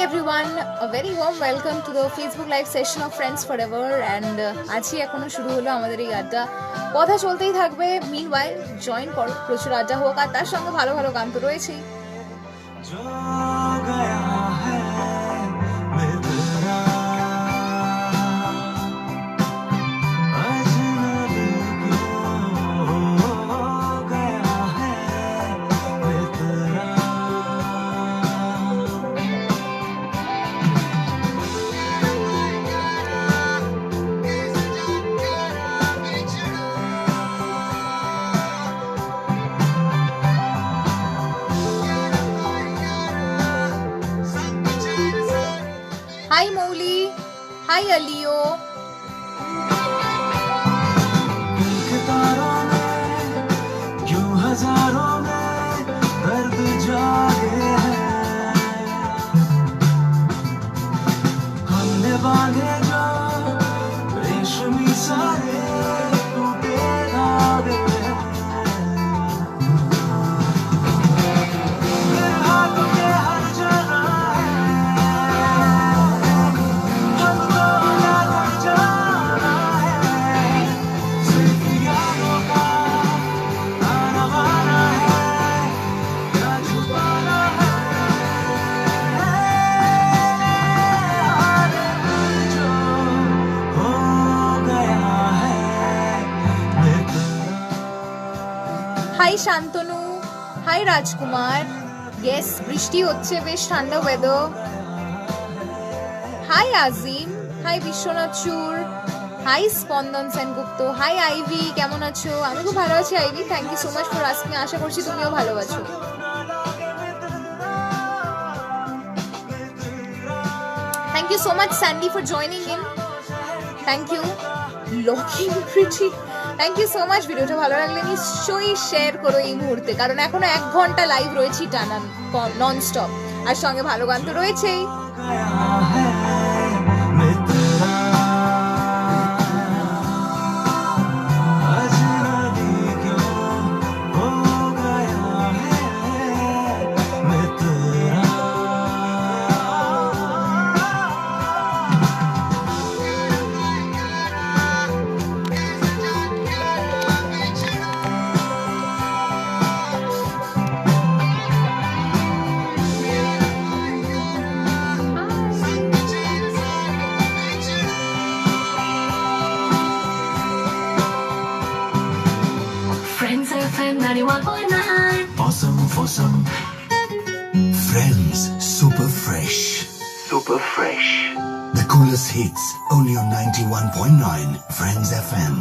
everyone, a very warm welcome to the Facebook live session of Friends Forever and আজই এখনো শুরু হলো আমাদের এই আড্ডা। কথা চলতেই থাকবে, meanwhile জয়েন করো, প্রচুর আড্ডা হোক আর তার সঙ্গে ভালো ভালো গান তো রয়েছেই। Hi Mowli, hi Aliyo. हजारों में दर्द जागे हैं, हमने बांधे जो रेशमी सारे टूटे धागे हैं, मेरे हाथों के हर जगह हमको लग जाना है, सिर्फ यादों का आना वाना है, क्या छुपाना है, आदत जो हो गया है बेतरा। Hi Shantanu, hi Rajkumar. Yes, বৃষ্টি হচ্ছে, বেশ ঠান্ডা weather. Hi Azim, hi Biswanath চুর, high Spandan Sengupta, high ivy, কেমন আছো? আমি খুব ভালো আছি Ivy, thank you so much for asking. আশা করছি তুমিও ভালো আছো। Thank you so much Sandy for joining in, thank you. Looking pretty, thank you so much. ভিডিওটা ভালো লাগলে নিশ্চয়ই শেয়ার করো এই মুহূর্তে, কারণ এখনো 1 ঘন্টা লাইভ রয়েছি টানা নন স্টপ, আর সঙ্গে ভালো গান তো রয়েছেই। Friends FM 91.9. Awesome for some Friends Super Fresh. super fresh. The coolest hits only on 91.9 Friends FM.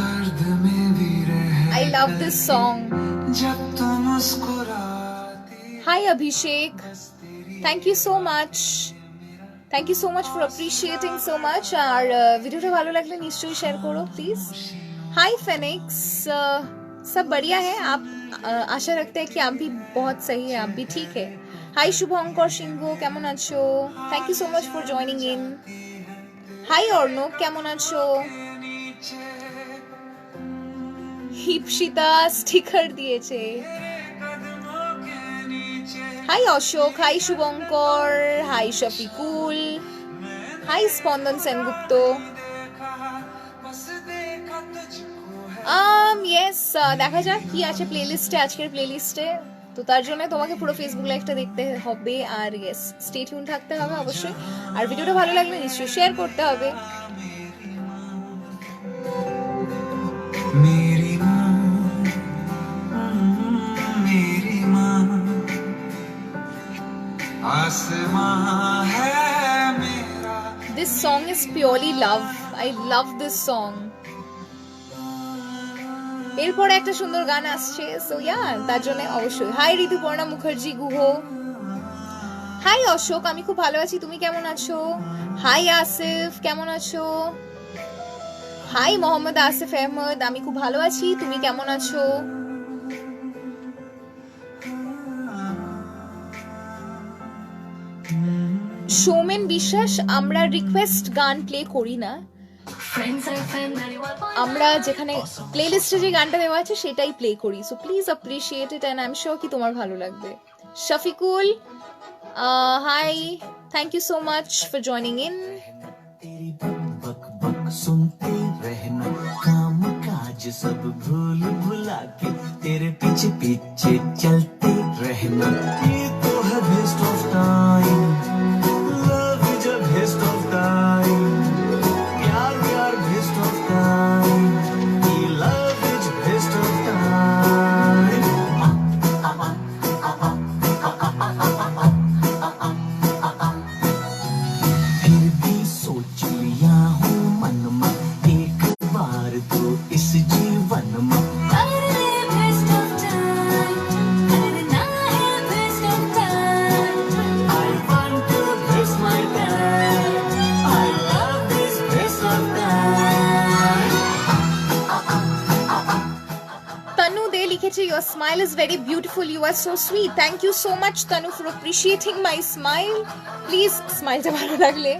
दर्द में भी रह I love this song. जब तुम मुस्कुराती Hi Abhishek, thank you so much. Thank you so much for appreciating so much. আর ভিডিওটা ভালো লাগলে নিশ্চয়ই শেয়ার করো প্লিজ। Hi Phoenix, सब बढ़िया है आप? आशा रखते हैं कि आप भी बहुत सही है, आप भी ठीक है। Hi শুভঙ্কর সিংহ, কেমন আছো? Thank you so much for joining in. Hi Arnab, কেমন আছো? হিপসিতা স্টিকার দিয়েছে। Hi Ashok, hi Shubhankar, hi Shafikul, hi Spandan Sengupta. Yes, দেখা যাক কি আছে প্লেলিস্টে, আজকের প্লেলিস্টে। তো তার জন্য তোমাকে পুরো ফেসবুক লাইভটা দেখতে হবে, আর ইয়েস স্টে টিউন থাকতে হবে অবশ্যই। আর ভিডিওটা ভালো লাগলে নিশ্চয়ই শেয়ার করতে হবে। मेरी माँ, मेरी माँ, आसमां है मेरा। This song is purely love. I love this song. এরপরে একটা সুন্দর গান আসছে, সো ইয়া তার জন্য অবশ্যই। হাই ঋতুপর্ণা মুখার্জি গুহ, হাই অশোক, আমি খুব ভালো আছি, তুমি কেমন আছো? হাই আসিফ, কেমন আছো? হাই মোহাম্মদ আসিফ আহমদ, আমি খুব ভালো আছি, তুমি কেমন আছো? সৌমেন বিশ্বাস, আমরা রিকোয়েস্ট গান প্লে করি না, Friends FM 91.9 আমরা যেখানে প্লেলিস্টে যে গানটা দেওয়া আছে সেটাই প্লে করি, so please appreciate it and I am sure কি তোমার ভালো লাগবে। Shafikul, hi, thank you so much for joining in. तेरी बक बक सुनते रहना, काम काज सब भूल भुला के तेरे पीछे पीछे चलते रहना। ये तो है best of time, love is a best of time, प्यार प्यार बेस्ट ऑफ टाइम, ये love is best of time. फिर भी सोच लिया हूँ मन में, एक बार तो इस जीवन में। अरे best of time, करना है best of time. I want to miss my time, I love this best of time। তনু দে লিখেছে, your smile is very beautiful, you are so sweet, thank you so much Tanu for appreciating my smile. Please স্মাইলটা ভালো লাগলে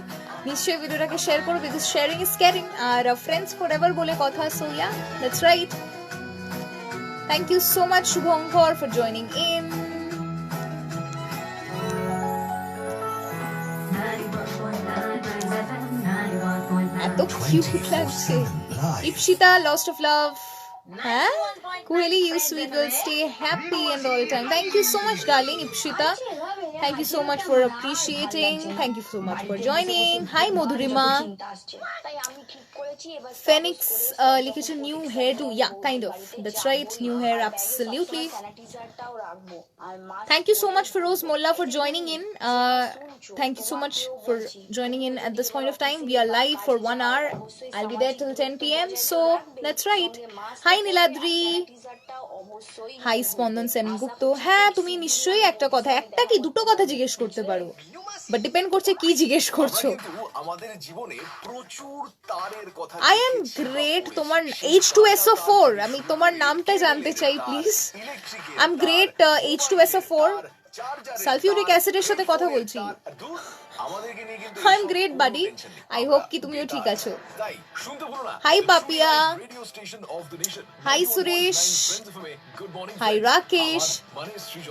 নিশ্চয়ই ভিডিওটাকে share করো, because sharing is caring, আর friends forever বলে কথা, so yeah that's right. Thank you so much Shubhankar for joining in. 91.9 FM 91.9. এত কিউট লাগছে। ইপসিতা, লস্ট অফ লাভ, হ্যাঁ Kuheli, you sweet girl, stay happy and all time. Thank you so much darling Ipsita, thank you so much for appreciating, thank you so much for joining. Hi Madhurima. Phoenix লিখেছে new here too, yeah kind of, that's right, new here absolutely. Thank you so much Feroz Molla for joining in. Thank you so much for joining in at this point of time. We are live for 1 hour. I'll be there till 10 p.m. So that's right. Hi Niladri. Hi Spondan Sengupto. হ্যাঁ তুমি নিশ্চয়ই একটা কি দুটো কথা জিজ্ঞেস করতে পারো, বাট ডিপেন্ড করছে কি জিজ্ঞেস করছো। আমাদের জীবনে প্রচুর তারের কথা। I am great. তোমার H2SO4, আমি তোমার নামটা জানতে চাই please. I'm great H2SO4 sulphuric অ্যাসিডের সাথে কথা বলছি। আমাদেরকে নিয়ে কিন্তু I'm great buddy. I hope কি তুমিও ঠিক আছো। তাই শুনতে ভুলো না। Hi Papiya. Radio station of the nation. Hi Suresh. Good morning. Hi Rakesh.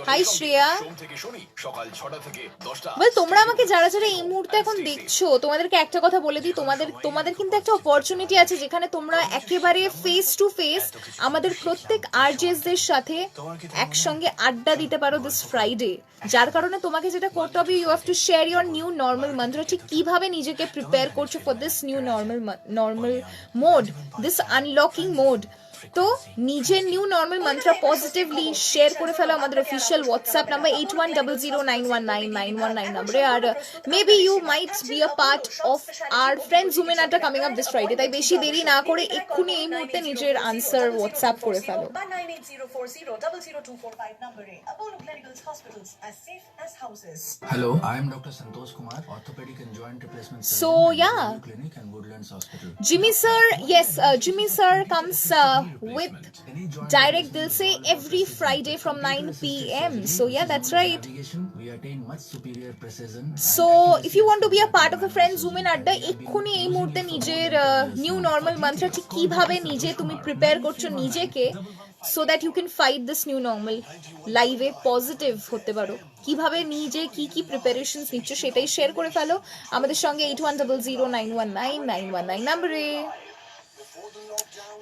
Hi Shreya. সোম থেকে শনি সকাল 6টা থেকে 10টা। বল তোমরা আমাকে যারা যারা এই মুহূর্তে এখন দেখছো, তোমাদেরকে একটা কথা বলে দিই, তোমাদের কিন্তু একটা অপরচুনিটি আছে যেখানে তোমরা একেবারে ফেস টু ফেস আমাদের প্রত্যেক আরজেসদের সাথে একসঙ্গে আড্ডা দিতে পারো দিস ফ্রাইডে। যার কারণে তোমাকে যেটা করতে হবে, you have to share your new normal mantra, ঠিক কিভাবে নিজেকে প্রিপেয়ার করছো for this new normal mode, this unlocking mode. তো নিজের new normal mantra positively share করে ফেলো আমাদের অফিসিয়াল হোয়াটসঅ্যাপ নাম্বার 8100919919 নম্বরে। আর maybe you might be a part of our friend women adda coming up this Friday. তাই বেশি দেরি না করে এক্ষুনি এই মুহূর্তে নিজের আনসার হোয়াটসঅ্যাপ করে ফেলো। 988040 নম্বরে Apollo Clinicals Hospitals, as safe as houses. Hello, I am Dr. Santosh Kumar, orthopedic and joint replacement surgeon So, at yeah. Apollo Clinic and Woodlands Hospital. Jimmy sir, yes, Jimmy sir comes with Direct Dil Se every Friday from 9 p.m. So yeah, that's right. Navigation, we attain much superior precision. So if you want to be a part of the Friends Zoom in Adda, এক্ষুনি এই মুহূর্তে নিজের new normal mantra ঠিক কিভাবে নিজে তুমি prepare করছো নিজেকে, so that you can fight this new normal, লাইভে পজিটিভ হতে পারো, কিভাবে নিজে কি কি প্রিপারেশনস নিচ্ছ সেটাই শেয়ার করে ফেলো আমাদের সঙ্গে 8100919919 নম্বরে।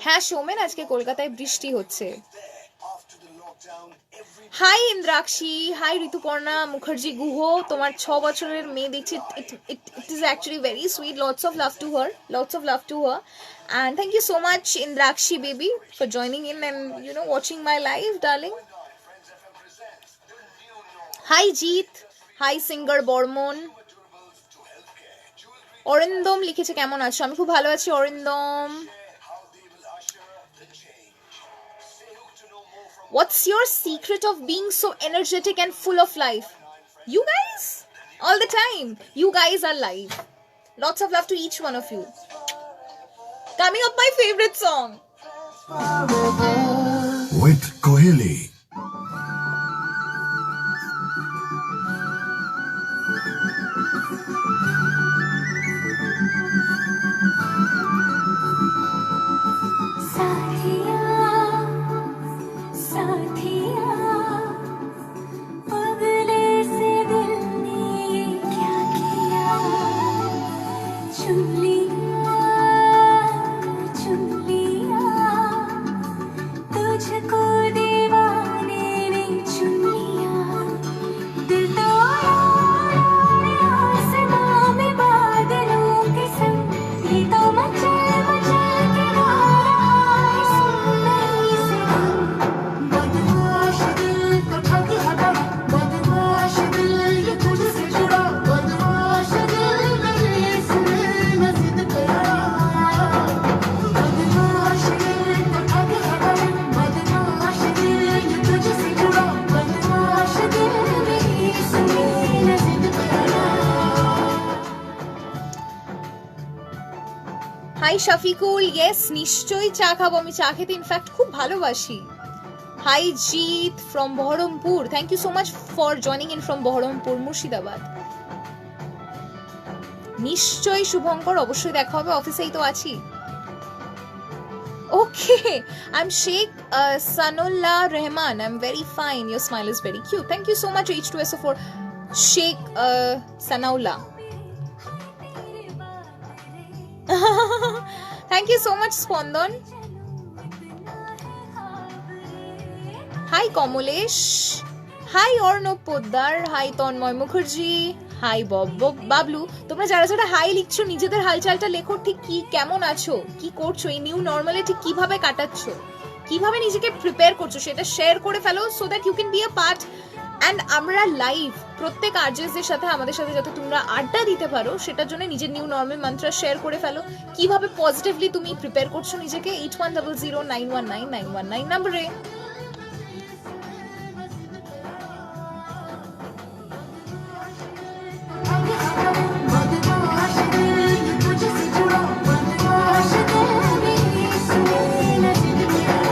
হ্যাঁ সৌমেন, আজকে কলকাতায় বৃষ্টি হচ্ছে। হাই ইন্দ্রাক্ষী, হাই ঋতুপর্ণা মুখার্জি গুহ, তোমার 6 বছরের মেয়ে দেখছি, it is actually very sweet, lots of love to her, and thank you so much Indrakshi baby for joining in and watching my live darling. Hi Jeet, hi singer Barman. Arindam লিখেছে কেমন আছো, আমি খুব ভালো আছি Arindam. What's your secret of being so energetic and full of life? You guys? all the time. You guys are live. Lots of love to each one of you. Coming up, my favorite song. With Kohili. साथिया साथिया पगले से दिल ने ये क्या किया चुन लिया तुझको दीवाने ने चुन लिया दिल तोड़ा आसमां में बादलों के संग ये तो मचल मचल के गा रहा है सुनहरी से बदमाश दिल को ठग हटा बदमाश दिल ये तुझसे जुड़ा बदमाश दिल मेरे सुने न जिद करा बदमाश दिल को ठग हटा बदमाश दिल ये तुझसे जुड़ा बदमाश दिल मेरे सुने न जिद करा হাই শাফিকুল, ইয়েস নিশ্চয়ই চা খাবো, আমি চা খেতে ইনফ্যাক্ট খুব ভালোবাসি। Hi Jeet from Baharampur, thank you so much for joining in from Baharampur Murshidabad. নিশ্চয়ই শুভঙ্কর, অবশ্যই দেখা হবে, অফিসেই তো আছি। Okay, I am Sheikh Sanullah Rahman, I am very fine, your smile is very cute, thank you so much H2SO for Sheikh Sanaullah. Thank you so much, Spondan. Hi, Komolesh. Hi, Ornab Poddar. Hi, Tonmoy Mukherjee. Hi, Bablu. তোমরা যারা যারা high লিখছো নিজেদের হালচালটা লেখো, ঠিক কি কেমন আছো, কি করছো, এই নিউ নর্মালে ঠিক কিভাবে কাটাচ্ছো, কিভাবে নিজেকে প্রিপেয়ার করছো সেটা শেয়ার করে ফেলো, so that you can be a part. And আমরা লাইভ প্রত্যেক আর্জেসদের সাথে আমাদের সাথে যাতে তোমরা আড্ডা দিতে পারো, সেটার জন্য নিজের নিউ নর্মাল মন্ত্র শেয়ার করে ফেলো, কিভাবে পজিটিভলি তুমি প্রিপেয়ার করছো নিজেকে 8100919919 নম্বরে। बदमाश दिल ये तुझसे जुड़ा बदमाश दिल मेरे सुने न जिद करा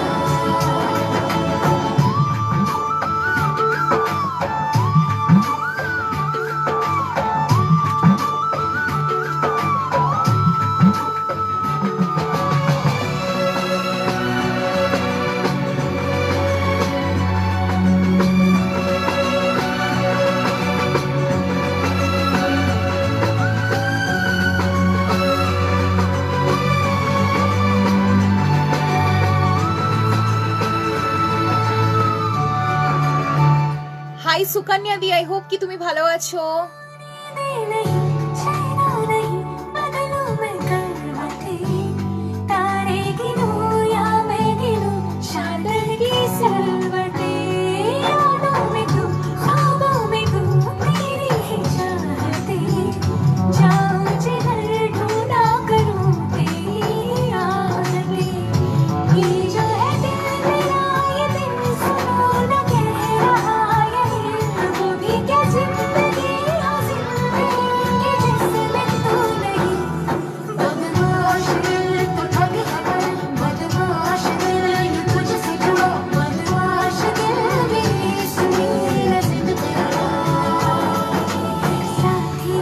hi Sukanya di, I hope কি তুমি ভালো আছো। नहीं चैना नहीं बदलूं मैं करवटें तारे गिनूं या मैं गिनूं चांदन की सलवटें यादों में तू ख्वाबों में तू तेरी ही चाहतें जाऊं जिधर ढूंढा करूं तेरी आदतें ये जो है दिल मेरा ये दिल सुनो न कह रहा यही वो भी क्या जिंदगी हासिल के जिसमें तू नहीं बदमाश दिल को ठग हटा बदमाश दिल ये तुझसे जुड़ा बदमाश दिल मेरी सुनी न जिद करा साथी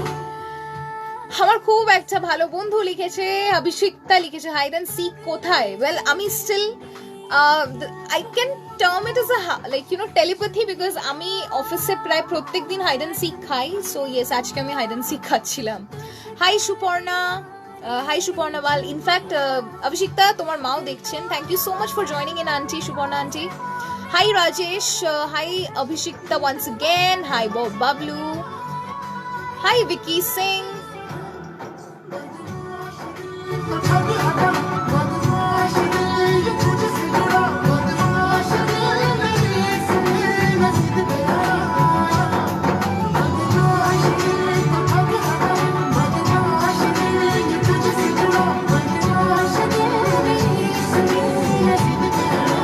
আমার খুব একটা ভালো বন্ধু লিখেছে, অভিষিক্তা লিখেছে হাইড অ্যান্ড সিক কোথায়। ওয়েল, আমি still I can term it as like you know telepathy, because আমি অফিসে প্রায় প্রত্যেক দিন হাইড অ্যান্ড সিক খাই, সো ইয়েস আজকে আমি হাইড অ্যান্ড সিক খাচ্ছিলাম। Hi Suparna, hi Suparna Bal, in fact Abhishikta তোমার মাও দেখছেন, thank you so much for joining in aunty Suparna aunty. Hi Rajesh, hi Abhishikta once again, hi Bablu, hi Vicky Singh. ठग हटा बदमाश दिल ये तुझसे जुड़ा बदमाश दिल मेरे सुने न जिद करा बदमाश दिल को ठग हटा बदमाश दिल ये तुझसे जुड़ा बदमाश दिल मेरे सुने न जिद करा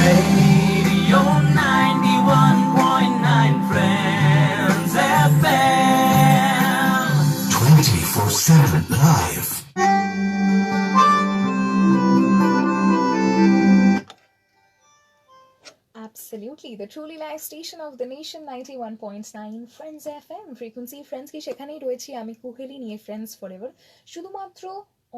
Radio 91.9 friends. Absolutely, the truly live station of the nation 91.9 Friends FM frequency. Friends কি সেখানেই রয়েছি আমি কুহেলি নিয়ে Friends Forever। শুধুমাত্র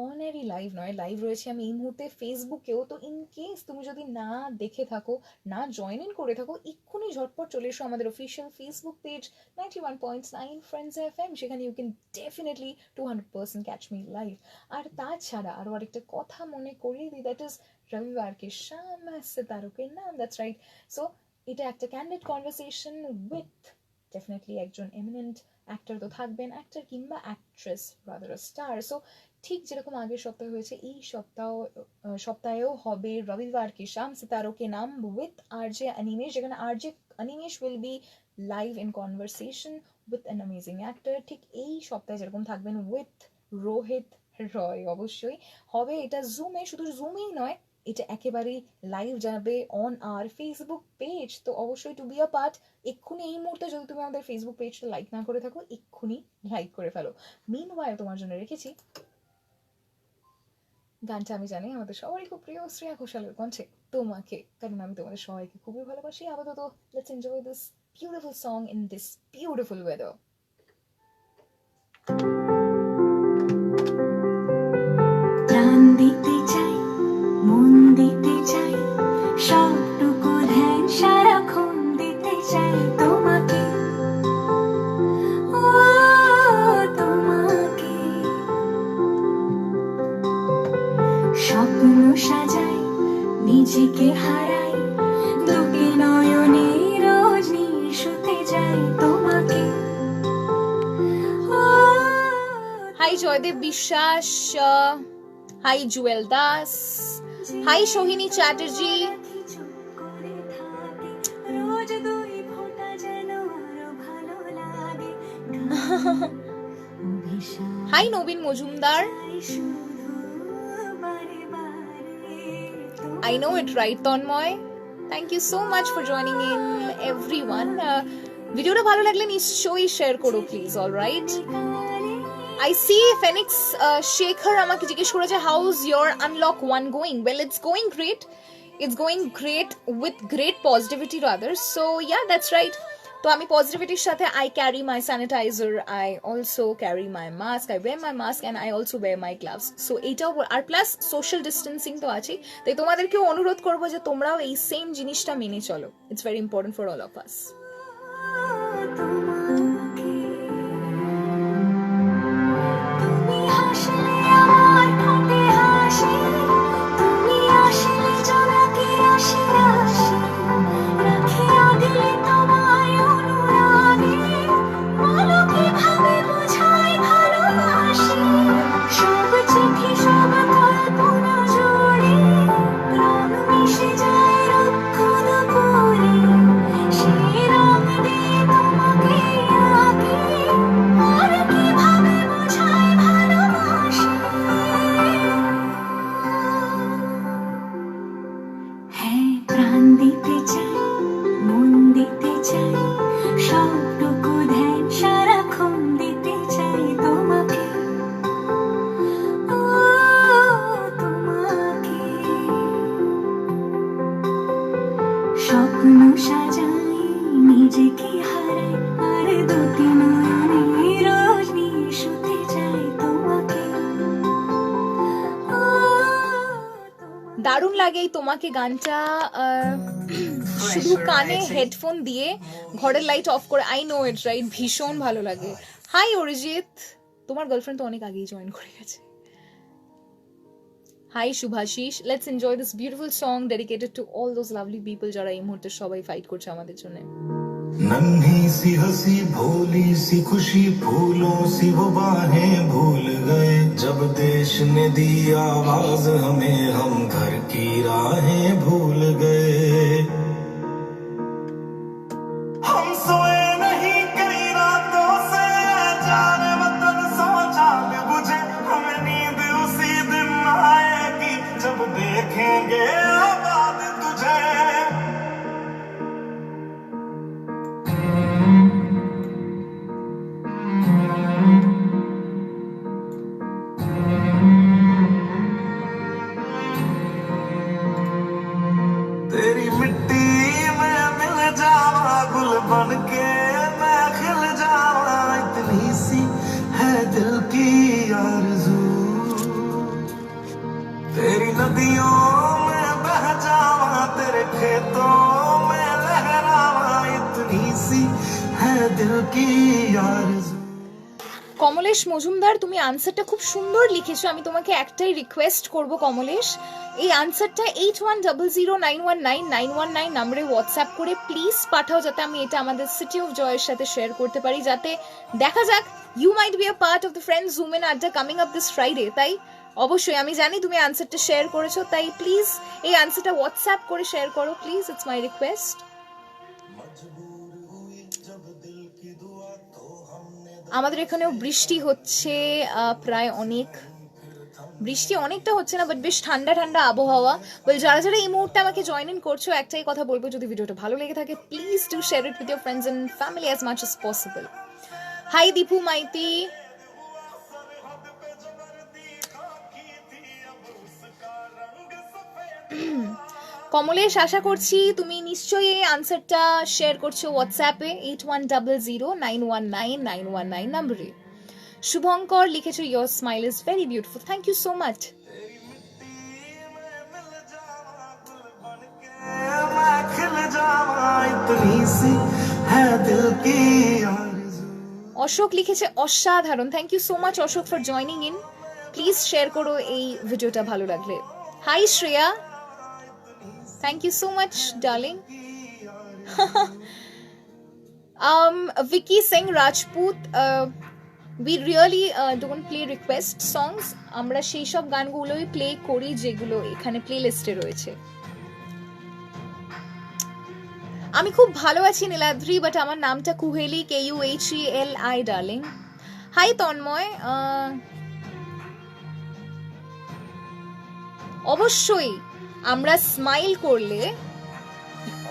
অনারি লাইভ নয়, লাইভ রয়েছে আমি এই মুহূর্তে ফেসবুকেও। তো ইন কেস তুমি যদি না দেখে থাকো, না জয়েন ইন করে থাকো, এক্ষুনি ঝটপট চলে এসো আমাদের official Facebook page 91.9 Friends FM। সেখানে you can definitely 200% catch me live. আর তাছাড়া আরও আরেকটা কথা মনে করিয়ে দিই, দ্যাট ইজ रविवार के शाम सितारों के नाम, that's right। so এটা একটা ক্যান্ডিড কনভারসেশন উইথ ডেফিনেটলি একজন এমিনেন্ট অ্যাক্টর তো থাকবেন, অ্যাক্টর কিংবা অ্যাক্ট্রেস, রাদার আ স্টার। সো ঠিক যেরকম আগের সপ্তাহে হয়েছে, এই সপ্তাহেও হবে রবিবার কে শাম সিতারো কে নাম উইথ আরজে অনিমেষ, যেখানে RJ Animesh will be live in conversation with an amazing actor. ঠিক এই সপ্তাহে যেরকম থাকবেন উইথ রোহিত রয়, অবশ্যই হবে এটা জুমে। শুধু জুমেই নয়, এটা একেবারেই লাইভ যাবে অন আর ফেসবুক পেজ। তো অবশ্যই টু বি আ পার্ট, এক্ষুনি এই মুহূর্তে যদি তুমি আমাদের ফেসবুক পেজটা লাইক না করে থাকো, এক্ষুনি লাইক করে ফেলো। মিনওয়াইল তোমার জন্য রেখেছি গানটা, আমি জানি আমাদের সবারই খুব প্রিয়, শ্রেয়া ঘোষালের কণ্ঠে তোমাকে, কারণ আমি তোমাদের সবাইকে খুবই ভালোবাসি। আপাতত let's enjoy this beautiful song in this beautiful weather. প্রাণ দিতে চাই, মন দিতে চাই, সবটুকু ধ্যান সারাক্ষণ দিতে চাই তোমাকে, ও তোমাকে। স্বপ্ন সাজাই, নিজেকে হারাই, দুটি নয়নে রোজ নিশুতে যাই তোমাকে, ও হাই জয়দেব বিশ্বাস, হাই জুয়েল দাস, হাই সোহিনী চ্যাটার্জি, রোজ দুই ফোঁটা যেন আরো ভালো লাগে, হাই নবীন মজুমদার। শুধু বারে বারে I know it, right, Tanmoy? Thank you so much for joining in, everyone. ভিডিওটা ভালো লাগলে নিশ্চয়ই শেয়ার করো please, all right. I see Phoenix Shekhar আমাকে জিজ্ঞেস করেছে how's your unlock one going? Well, it's going great. It's going great with great positivity rather. So yeah, that's right. তো আমি পজিটিভিটির সাথে I carry my sanitizer, I also carry my mask, I wear my mask and I also wear my gloves. So এইটাও আর plus social distancing তো আছেই, তাই তোমাদেরকেও অনুরোধ করবো যে তোমরাও এই সেম জিনিসটা মেনে চলো। It's very important for all of আস। তোমাকে, তুমি হাসলে আমার ঠোঁটে হাসি, তুমি আসলে জোনাকি রাশি রাশি, রাখি আগলে তোমায় অনুরাগে, বলো কিভাবে বোঝাই ভালোবাসি, সব চিঠি সব কল্পনা জোড়ে, রং মিশে যায় রুক্ষ দুপুরে, সেই রং দিয়ে তোমাকে আঁকি, আর কিভাবে বোঝাই ভালোবাসি। হ্যাঁ, প্রাণ দিতে চাই, মন দিতে চাই, সবটুকু ধ্যান সারাক্ষণ দিতে চাই তোমাকে, ও তোমাকে। স্বপ্ন সাজাই, নিজেকে হারাই, আর দুটি নয়নে রোজ নিশুতে যাই তোমাকে, ও তোমাকে। দারুণ লাগে এই তোমাকে গানটা, শুধু কানে হেডফোন দিয়ে ঘরের লাইট অফ করে, আই নো ইট রাইট, ভীষণ ভালো লাগে। হাই অরিজিৎ, তোমার গার্লফ্রেন্ড তো অনেক আগেই জয়েন করে গেছে। Hi Shubhashis, let's enjoy this beautiful song dedicated to all those lovely people যারা এই মুহূর্তে সবাই ফাইট করছে আমাদের জন্য। नन्ही सी हंसी भोली सी खुशी फूलों सी वो बाहें भूल गए जब देश ने दी आवाज हमें हम घर की राहें भूल गए हम सोए नहीं कई रातों से जाने वतन सो जाग बुझे हमें नींद उसी दिन आएगी जब देखेंगे आबाद तुझे तेरी बन के मैं खिल जावा, इतनी सी है दिल की आरज़ू। तेरी नदियों में बह जावा, तेरे खेतों में लहरावा, इतनी सी है दिल की आरज़ू। কমলেশ মজুমদার, তুমি আনসারটা খুব সুন্দর লিখেছো। আমি তোমাকে একটাই রিকোয়েস্ট করব কমলেশ, এই আনসারটা 8100919919 নম্বরে হোয়াটসঅ্যাপ করে প্লিজ পাঠাও, যাতে আমি এটা আমাদের সিটি অফ জয়ের সাথে শেয়ার করতে পারি, যাতে দেখা যাক you might be a part of the friends zoom in adda coming up this Friday. তাই অবশ্যই আমি জানি তুমি আনসারটা শেয়ার করেছো, তাই প্লিজ এই আনসারটা হোয়াটসঅ্যাপ করে শেয়ার করো প্লিজ, ইটস মাই রিকোয়েস্ট। আমাদের এখানেও বৃষ্টি হচ্ছে, প্রায় অনেক বৃষ্টি, অনেকটা হচ্ছে না, বাট বেশ ঠান্ডা ঠান্ডা আবহাওয়া। বল যারা যারা এই মুহূর্তে আমাকে জয়েন ইন করছো, একটাই কথা বলবো, যদি ভিডিওটা ভালো লেগে থাকে please do share it with your friends and family as much as possible. Hi Dipu Maiti, Kamlesh আশা করছি তুমি নিশ্চয়ই এই আনসারটা শেয়ার করছো হোয়াটসঅ্যাপে 8100919999 নম্বরে। শুভঙ্কর লিখেছো your smile is very beautiful, thank you so much. मैं खिल जावा, इतनी सी है दिल की आरज़ू। অশোক লিখেছে অসাধারণ, thank you so much Ashok for joining in. Please share করো এই ভিডিওটা ভালো লাগলে। Hi Shreya, thank you so much darling. Vicky Singh Rajput, we really don't play request songs, আমরা সেই সব গানগুলোই প্লে করি যেগুলো এখানে প্লে লিস্টে রয়েছে। আমি খুব ভালো আছি নীলাদ্রি, বাট আমার নামটা কুহেলি, KUHELI ডার্লিং। হাই তন্ময়, অবশ্যই আমরা স্মাইল করলে,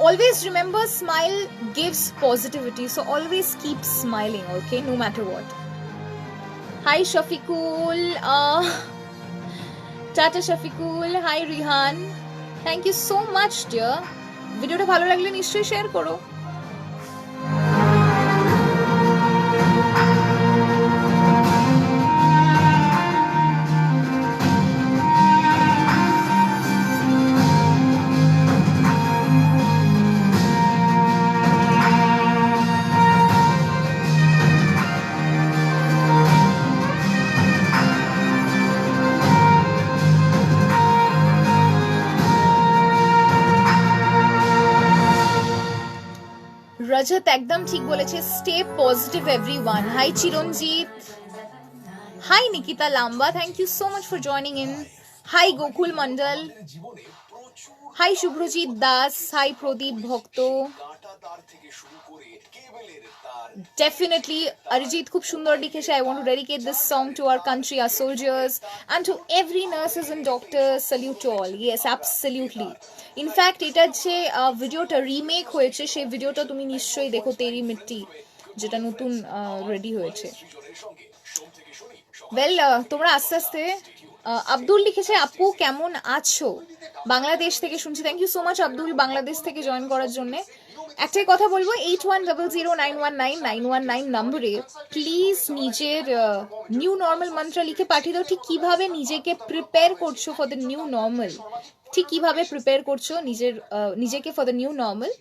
always remember smile gives positivity, so always keep smiling, okay, no matter what. Hi Shafiqul, Tata Shafiqul, hi Rihan, thank you so much dear. ভিডিওটা ভালো লাগলে নিশ্চয়ই শেয়ার করো। রজত একদম ঠিক বলেছে, stay positive everyone. Hi Chiranjit, hi Nikita Lamba, thank you so much for joining in. Hi Gokul Mondal, জীবনে প্রচুর হাই শুভ্রজিৎ দাস, হাই প্রদীপ ভক্ত। কাঁটা তার থেকে শুরু করে কেবলের তার Definitely, Arijit খুব সুন্দর লিখেছে, I want to dedicate this song to our country, our soldiers, and to every nurses and doctors. Salute to all. Yes, absolutely. In fact, এটা যে ভিডিওটা রিমেক হয়েছে, সেই ভিডিওটা তুমি নিশ্চয়ই দেখো, তেরি মিট্টি, যেটা নতুন রেডি হয়েছে। ওয়েল, তোমরা আস্তে আস্তে। আব্দুল লিখেছে, আপু কেমন আছো, বাংলাদেশ থেকে শুনছি। Thank you so much Abdul, Bangladesh থেকে জয়েন করার জন্য। একটাই কথা বলবো, 8100919919 নম্বরে প্লিজ নিজের নিউ নর্মাল মন্ত্র লিখে পাঠিয়ে দাও। ঠিক কিভাবে নিজেকে প্রিপেয়ার করছো ফর দ্য নিউ নর্মাল, ঠিক কিভাবে প্রিপেয়ার করছো নিজেকে ফর দ্য নিউ নর্মাল,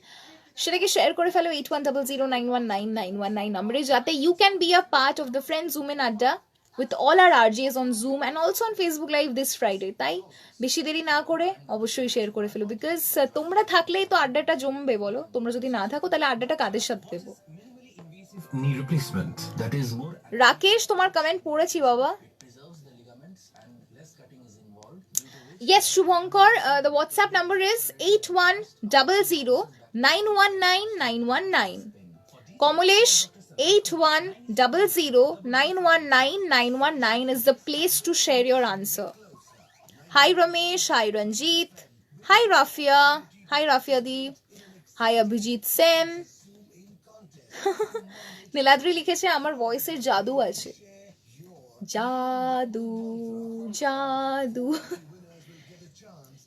সেটাকে শেয়ার করে ফেলো 8100919919 নম্বরে, যাতে you can be a part of the friend zoom in adda with all our RJs on Zoom and also on Facebook Live this Friday. তাই বেশি দেরি না করে অবশ্যই শেয়ার করে ফেলো, বিকজ তোমরা থাকলেই তো আড্ডাটা জমবে, বলো। তোমরা যদি না থাকো তাহলে আড্ডাটা কাদের সাথে দেবো? Knee replacement, that is more Rakesh, তোমার কমেন্ট পড়েছি বাবা। preserves the ligaments and less cutting is involved. Yes, Shubhankar, the WhatsApp number is 8100919919. Kamalesh, 8100919919 is the place to share your answer. Hi Ramesh, hi Ranjit, hi Rafia, hi Rafia Di, hi Abhijit Sen. Niladri লিখেছে, আমার ভয়েসের জাদু আছে, জাদু জাদু।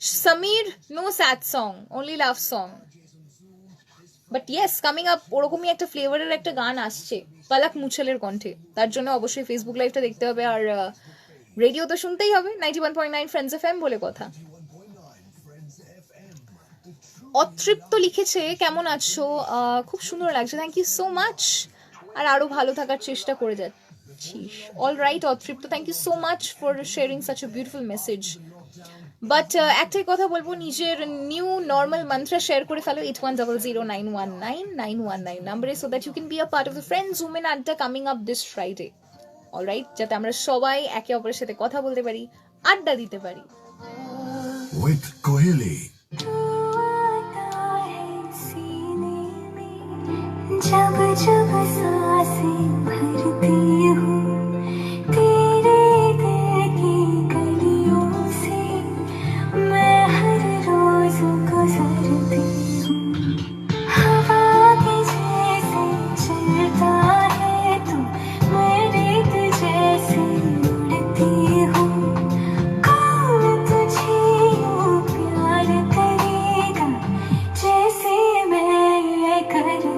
Samir, no sad song, only love song. But yes, coming up ওরকমই একটা ফ্লেভারের একটা গান আসছে পালাক মুছলের কণ্ঠে। তার জন্য অবশ্যই ফেসবুক লাইভটা দেখতে হবে, আর রেডিও তো শুনতেই হবে। 91.9 ফ্রেন্ডস এফএম বলে কথা। অতৃপ্ত লিখেছে, কেমন আছো? খুব সুন্দর লাগছে, থ্যাংক ইউ সো মাচ। আর আরো ভালো থাকার চেষ্টা করে যাচ্ছিস। All right Atripta, thank you so much for sharing such a beautiful message. But একটাই কথা বলবো, নিজের নিউ নর্মাল মন্ত্রা শেয়ার করে ফেলো 8100919919 নাম্বারে, so that you can be a part of the friends women adda coming up this Friday. Alright, যাতে আমরা সবাই একে অপরের সাথে কথা বলতে পারি, আড্ডা দিতে পারি। With Kohili. तू आता है सीने में, जब जब सांसें भरती हूँ, तेरे दिल की गलियों से मैं हर रोज गुजरती हूँ। हवा के जैसे चलता है तू, मैं रेत जैसे उड़ती हूँ। कौन तुझे यूं प्यार करेगा जैसे मैं करती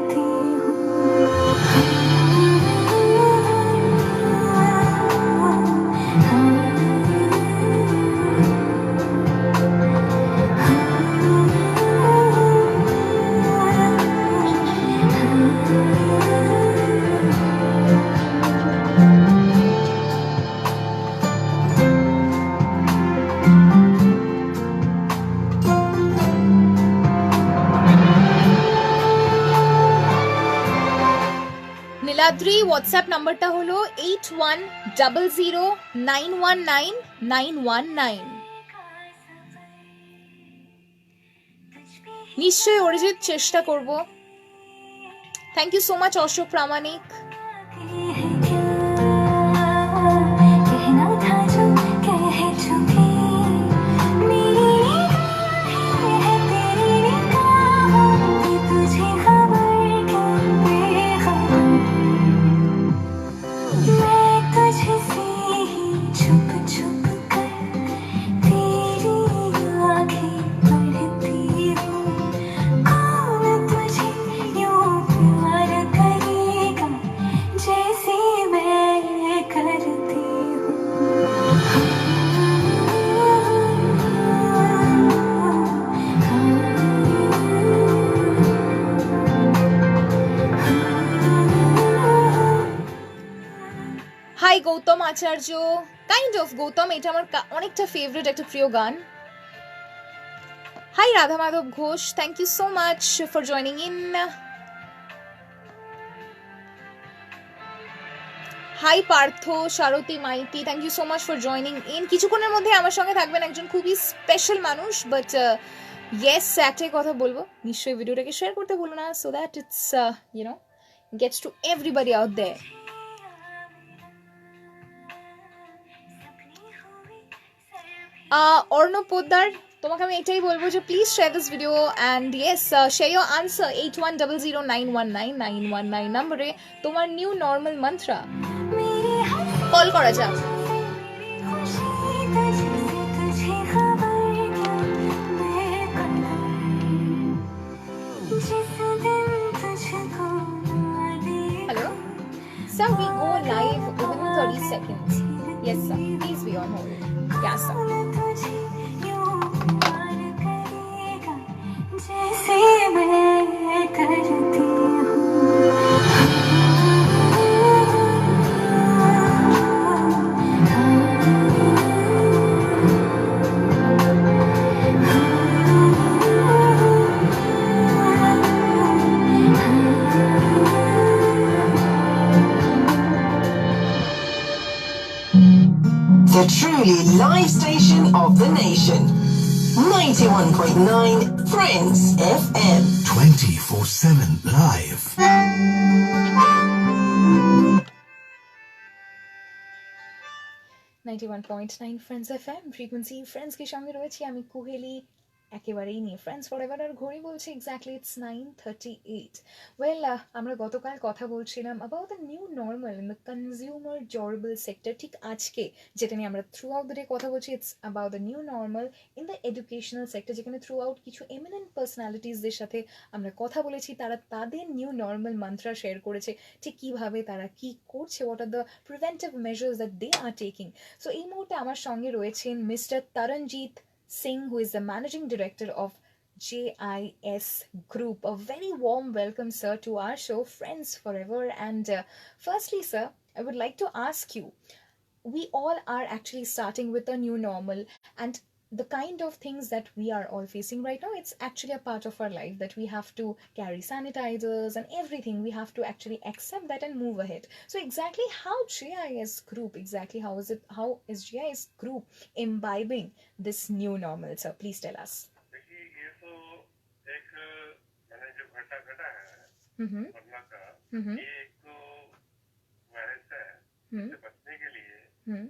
নীলাদ্রি হোয়াটসঅ্যাপ নাম্বারটা হলো 8100919919। নিশ্চয়ই অরিজিৎ চেষ্টা করব। Thank you so much Ashok Pramanik. कहना था जो कह चुकी, मेरी निगाहें हैं तेरी निगाहों की, तुझे खबर क्या बेखबर। मैं तुझसे ही छुप छुप कर तेरी आँखें पढ़ती हूँ। कौन तुझे यूं प्यार करेगा जैसे मैं करती hi Gautam Acharya, kind of Gautam, এটা আমার অনেকটা ফেভারিট একটা প্রিয় গান। Hi Radha Madhab Ghosh, thank you so much for joining in. Hi Partha Sarathi Maiti, thank you so much for joining in. কিছুক্ষণের মধ্যে আমার সঙ্গে থাকবেন একজন খুবই স্পেশাল মানুষ, বাট ইয়েস একটাই কথা বলবো, নিশ্চয়ই ভিডিওটাকে শেয়ার করতে ভুলো না, so that it's you know gets to everybody out there. Arnab Poddar, তোমাকে আমি এটাই বলবো যে please share this video and yes share your answer 8100919919 নম্বরে তোমার নিউ নর্মাল মন্ত্রা কল করা যাক। तुझे खबर क्या बेखबर। जिस दिन तुझको ना देखा, Hello? Sir, we go live within 30 seconds. Yes, sir. Please be on hold. Yeah, sir. तुझे यूं प्यार करेगा जैसे मैं करती The truly live station of the nation. 91.9 Friends FM. 24/7 live. 91.9 Friends FM frequency friends কে সঙ্গে রয়েছি আমি কুহেলি। একেবারেই নেই। ফ্রেন্ডস ফরএভার আর ঘড়ি বলছে এক্স্যাক্টলি ইটস 9:38। ওয়েল, আমরা গতকাল কথা বলছিলাম about the new normal in the consumer durable sector. ঠিক আজকে যেটা নিয়ে আমরা থ্রু আউট দ্য ডে কথা বলছি, it's about the new normal in the educational sector, যেখানে থ্রু আউট কিছু এমিনেন্ট পার্সোনালিটিসদের সাথে আমরা কথা বলেছি। তারা তাদের নিউ নর্মাল মন্ত্রা শেয়ার করেছে, ঠিক কীভাবে তারা কী করছে, what are the preventive measures that they are taking. So এই মুহূর্তে আমার সঙ্গে রয়েছেন mister Taranjit Singh, who is the managing director of JIS Group. A very warm welcome, sir, to our show, Friends Forever. And firstly, sir, I would like to ask you, we all are actually starting with a new normal, and the kind of things that we are all facing right now, it's actually a part of our life that we have to carry sanitizers and everything. We have to actually accept that and move ahead. So exactly how GIS Group, how is GIS Group imbibing this new normal, sir? Please tell us. देखिए, ये तो एक मैंने जो घटना घटा है corona का, ये एक तो वायरस है, इससे बचने के लिए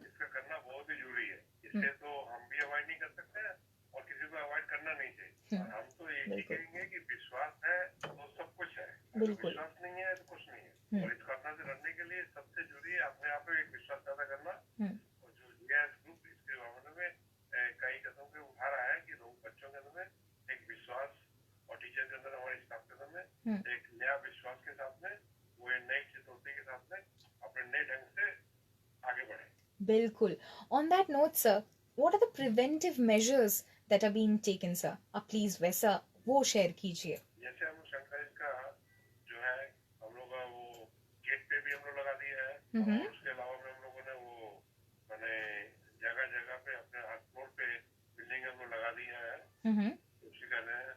इसका करना बहुत ही जरूरी है। इससे तो हम भी अवॉइड नहीं कर सकते हैं और किसी को अवॉइड करना नहीं चाहिए। और हम तो यही कहेंगे कि विश्वास है तो सब कुछ है, विश्वास नहीं है तो कुछ नहीं है। और इस कोरोना से लड़ने के लिए सबसे जरूरी है अपने आप में एक विश्वास पैदा करना। और जो जीआईएस ग्रुप इसके मामले में कई कदम के उठा रहा है कि लोग बच्चों के अंदर में एक विश्वास और टीचर के अंदर, हमारे स्टाफ के अंदर में एक नया विश्वास के साथ में, वो नई चितौती के साथ में अपने नए ढंग से आगे बढ़े। बिल्कुल। On that note, sir, what are the preventive measures that are being taken, sir? आप प्लीज वैसा वो शेयर कीजिए। जैसे हम सैनिटाइज का जो है हम लोग का वो गेट पे भी हम लोग लगा दिया है, और उसके अलावा में हम लोगों ने वो मैंने जगह जगह पे अपने हर फ्लोर पे बिल्डिंग हम लोग लगा दिया है, उसी कर रहे हैं।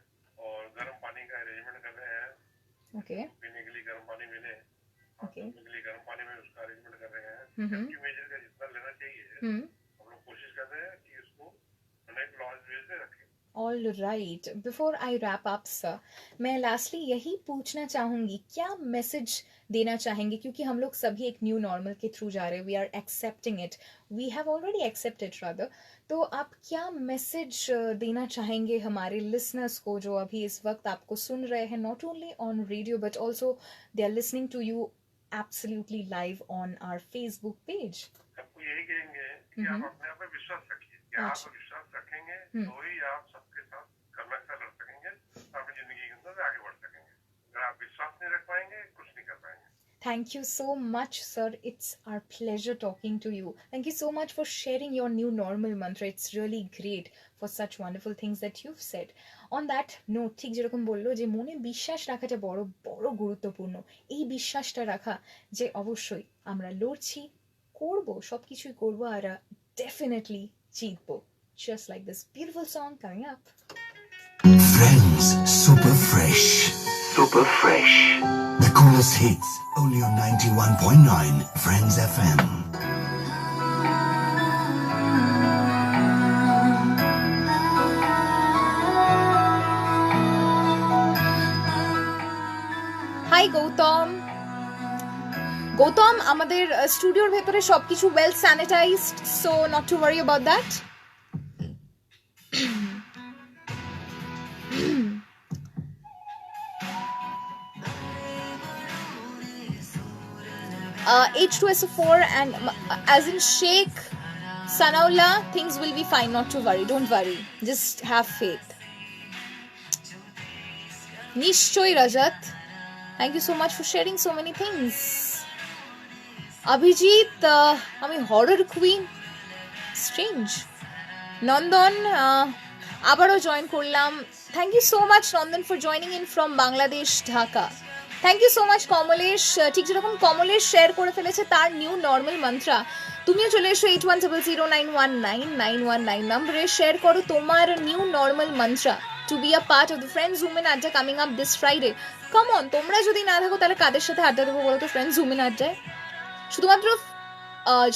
और गर्म पानी का अरेंजमेंट कर रहे हैं, पीने के लिए गर्म पानी मिले, पीने के लिए गर्म पानी में उसका अरेंजमेंट कर रहे हैं। सेफ्टी मेजर का जितना लेना चाहिए हम लोग कोशिश कर रहे हैं कि उसको एक लॉज बेस पे रखें। All right, before I wrap up sir, मैं लास्टली यही पूछना चाहूँगी, क्या मैसेज देना चाहेंगे, क्योंकि हम लोग सभी एक न्यू नॉर्मल के थ्रू जा रहे हैं, we are accepting it, we have already accepted rather, तो आप क्या मैसेज देना चाहेंगे हमारे लिसनर्स को जो अभी इस वक्त आपको सुन रहे हैं, not only on radio but also they are listening to you absolutely live on our Facebook page? सबको यही कहेंगे कि आप अपने आप पे विश्वास रखिए, कि आप विश्वास रखेंगे तो ही आप सबके साथ करना लड़ सकेंगे, अपनी जिंदगी के अंदर आगे बढ़ सकेंगे। अगर आप विश्वास नहीं रख पाएंगे, कुछ नहीं कर पाएंगे। Thank you so much, sir. It's our pleasure talking to you. Thank you so much for sharing your new normal mantra. It's really great for such wonderful things that you've said. On that note, ঠিক যেরকম বললো যে মনে বিশ্বাস রাখাটা বড় বড় গুরুত্বপূর্ণ। এই বিশ্বাসটা রাখা যে অবশ্যই আমরা লড়ছি, করব, সবকিছুই করব আর definitely জিতবো। Just like this beautiful song coming up. Friends Super Fresh. Super fresh. The coolest hits only on 91.9 Friends FM. Hi Gautam. Gautam, আমাদের স্টুডিওর ভেতরে সবকিছু well sanitised, so not to worry about that. H2SO4 and as in Sheikh Sanaullah, things will be fine, not to worry, don't worry, just have faith. Nishchoy Rajat, thank you so much for sharing so many things. Abhijit, আমি horror queen, strange. Nandan, আবারও join করলাম, thank you so much Nandan for joining in from Bangladesh, Dhaka. Thank you so much Kamlesh. ঠিক যেরকম Kamlesh share করে ফেলেছে তার new normal mantra, তুমিও চলে এসো 8100919919 নম্বরে, শেয়ার করো তোমার new normal mantra to be a part of the friends women adda coming up this Friday. Come on, তোমরা যদি না থাকো তাহলে কাদের সাথে আড্ডা দেবো বলো তো ফ্রেন্ডস উমেন আড্ডায়? শুধুমাত্র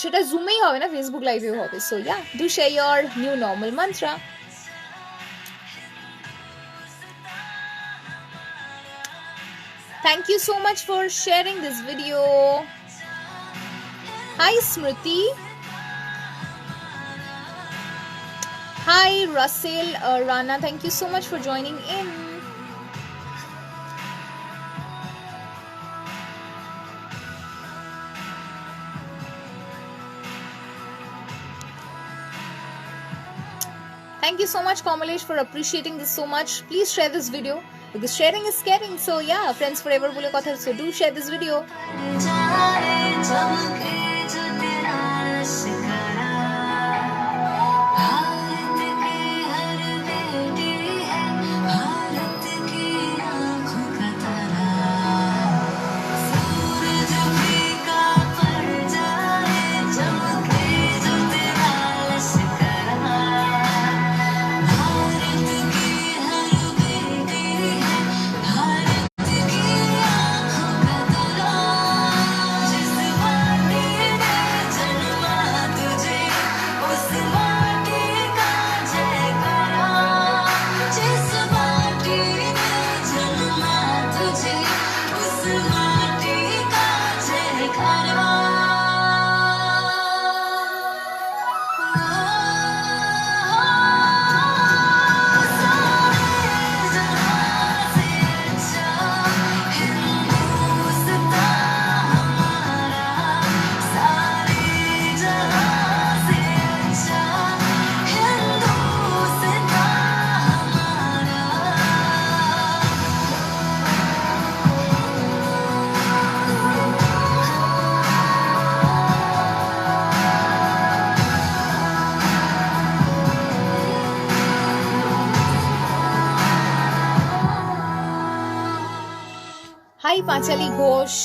সেটা জুমেই হবে না, ফেসবুক লাইভেও হবে। So yeah, do share your new normal mantra. Thank you so much for sharing this video. Hi Smriti. Hi Russell Rana, thank you so much for joining in. Thank you so much Kamalesh for appreciating this so much. Please share this video because sharing is caring. So yeah, friends forever bole kotha, so do share this video. Hi Pachali Ghosh.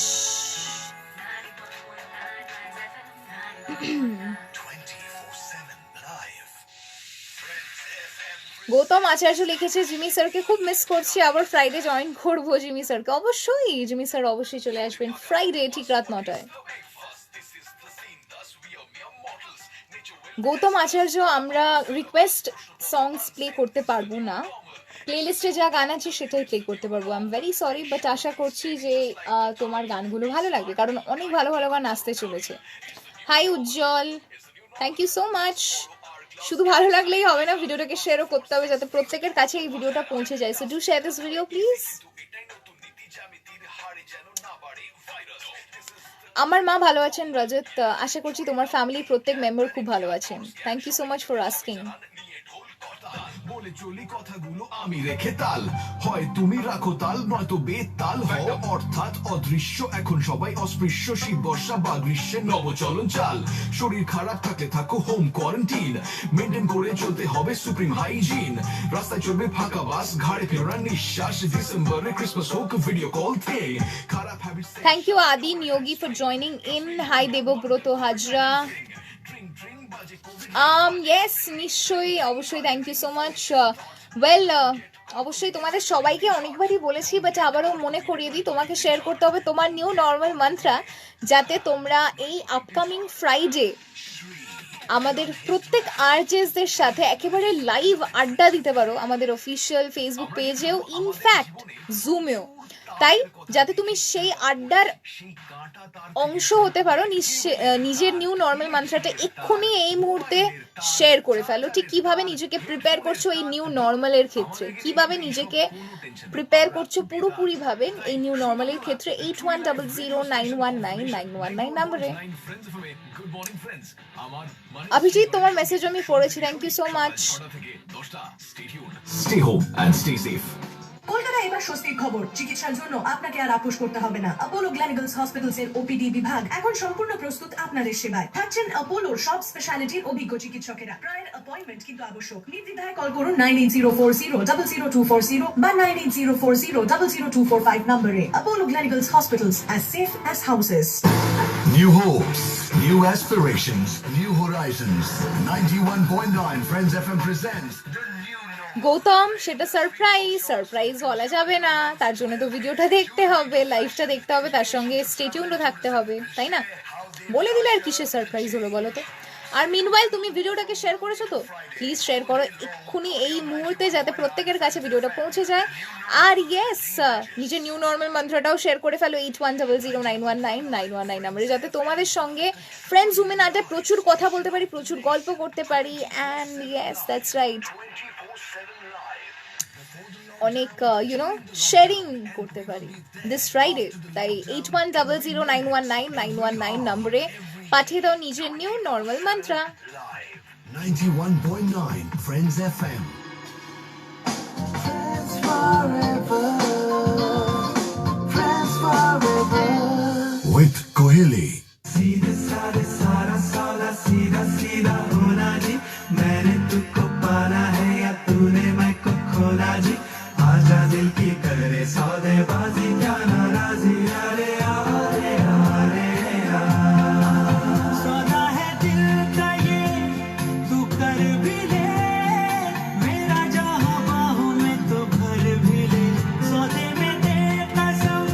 Gautam Acharya লিখেছে Jimmy স্যারকে খুব miss করছি, আবার Friday join করবো Jimmy স্যারকে। অবশ্যই Jimmy sir অবশ্যই চলে আসবেন ফ্রাইডে ঠিক রাত 9টায়। গৌতম আচার্য আমরা রিকোয়েস্ট সংস প্লে করতে পারবো না, প্লেলিস্টে যা গান আছে সেটাই প্লে করতে পারবো। I am very sorry, but আশা করছি যে তোমার গানগুলো ভালো লাগবে, কারণ অনেক ভালো ভালো গান আসতে চলেছে। Hi Ujjwal, thank you so much. শুধু ভালো লাগলেই হবে না, ভিডিওটাকে শেয়ারও করতে হবে যাতে প্রত্যেকের কাছে এই ভিডিওটা পৌঁছে যায়। So do share this video please. আমার মা ভালো আছেন রজত, আশা করছি তোমার ফ্যামিলির প্রত্যেক মেম্বার খুব ভালো আছেন। Thank you so much for asking. বলে চলি কথাগুলো আমি রেখে তাল, হয় তুমি রাখো তাল নয়তো বেতাল হও, অর্থাৎ অদৃশ্য এখন সবাই অস্পৃশ্য, শীত বর্ষা বা গ্রীষ্মে নবচলন চাল। শরীর খারাপ থাকলে থাকো হোম কোয়ারেন্টিন, মেনটেন করে চলতে হবে সুপ্রিম হাইজিন। রাস্তায় চলবে ফাঁকা বাস, ঘাড়ে ফেরা নিঃশ্বাস, ডিসেম্বরে ক্রিসমাস হোক ভিডিও কল তে খারাপ habits. Thank you Adi Niyogi for joining in. Hi Debabrata Hazra. Yes নিশ্চয়ই, অবশ্যই, thank you so much. Well অবশ্যই তোমাদের সবাইকে অনেকবারই বলেছি, বাট আবারও মনে করিয়ে দিই, তোমাকে শেয়ার করতে হবে তোমার নিউ নর্মাল মন্ত্রা, যাতে তোমরা এই আপকামিং ফ্রাইডে আমাদের প্রত্যেক আরজেসদের সাথে একেবারে লাইভ আড্ডা দিতে পারো, আমাদের অফিসিয়াল ফেসবুক পেজেও, ইনফ্যাক্ট জুমেও। তাই যাতে তুমি সেই আড্ডার অংশ হতে পারো, নিজের নিউ নর্মাল মন্ত্রটা এক্ষুনি এই মুহূর্তে শেয়ার করে ফেলো। ঠিক কিভাবে নিজেকে প্রিপেয়ার করছো এই নিউ নর্মালের ক্ষেত্রে, কিভাবে নিজেকে প্রিপেয়ার করছো পুরোপুরি ভাবে এই নিউ নর্মালের ক্ষেত্রে 8100919919 নম্বরে। অভিজিৎ তোমার মেসেজ আমি পড়েছি, thank you so much. Stay home and stay safe. Kolkata এবার স্বস্তির খবর, চিকিৎসার জন্য আপনাকে আর আপোষ করতে হবে না। অ্যাপোলো গ্ল্যানিগলস হসপিটালস এর ওপিডি বিভাগ এখন সম্পূর্ণ প্রস্তুত আপনাদের সেবায়। থাকছেন অ্যাপোলোর সব স্পেশালিটির অভিজ্ঞ চিকিৎসকেরা। প্রায়ের অ্যাপয়েন্টমেন্ট কিন্তু আবশ্যক। নির্দ্বিধায় কল করুন 9804000240 বা 9804000245 নম্বরে। Apollo Gleneagles hospitals, as safe as houses. New hopes, new aspirations, new horizons. 91.9 Friends FM presents Gautam সেটা সারপ্রাইজ বলা যাবে না, তার জন্য তো ভিডিওটা দেখতে হবে, লাইভটা দেখতে হবে, তার সঙ্গে স্টে টিউনও থাকতে হবে, তাই না? বলে দিলে আর কিসের সারপ্রাইজ হলো বলো তো। আর মিনওয়াইল তুমি ভিডিওটাকে শেয়ার করেছো তো, প্লিজ শেয়ার করো এক্ষুনি এই মুহূর্তে, যাতে প্রত্যেকের কাছে ভিডিওটা পৌঁছে যায়। আর ইয়েস, নিজের নিউ নর্মাল মন্ত্রটাও শেয়ার করে ফেলো 8100919919 নাম্বারে, যাতে তোমাদের সঙ্গে ফ্রেন্ডস উমেন আড্ডায় প্রচুর কথা বলতে পারি, প্রচুর গল্প করতে পারি। অ্যান্ড ইয়েস, দ্যাটস রাইট, অনেক শেয়ারিং করতে পারি দিস ফ্রাইডে। তাই 8100919919 নম্বরে পাঠিয়ে দাও নিজের নিউ নর্মাল মন্ত্র। 91.9 Friends FM. With Kohili. सीधे सारे सारा साला सीधा सीधा होना जी, मैंने तुझको पाना है या तूने मैं को खोना जी, आजा दिल की करे सौदेबाजी क्या नाराजी, अरे अरे अरे सौदा है दिल का ये तू कर भी ले, मेरा जहाँ बाहों में तो भर भी ले, सौदे में दे कसम